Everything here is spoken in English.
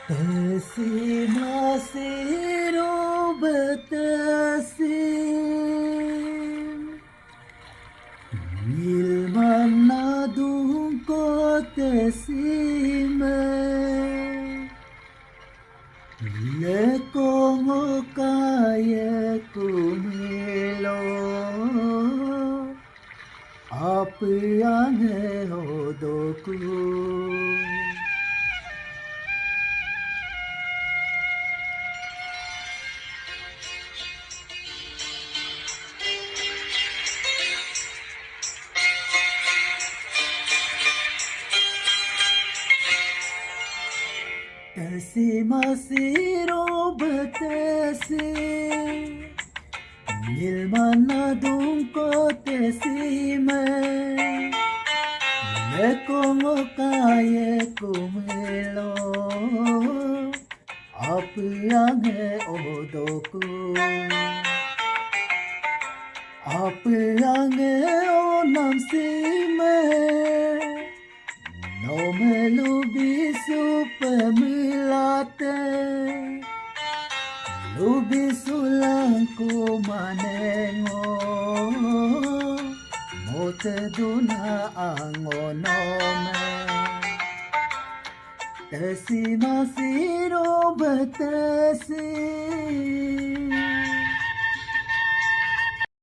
Tesi masiro betasim Ilmanadung ko tesime Lekomo kaya kumilo Apiane odoku Tesi masiro betesi Ilmanadung ko tesime Lekomo kaya kumilo Apiane odoku Apiane onam sime No me lubi supemilate Lubi sulang kumanengo Mote duna ang onome Tesi masiro betesi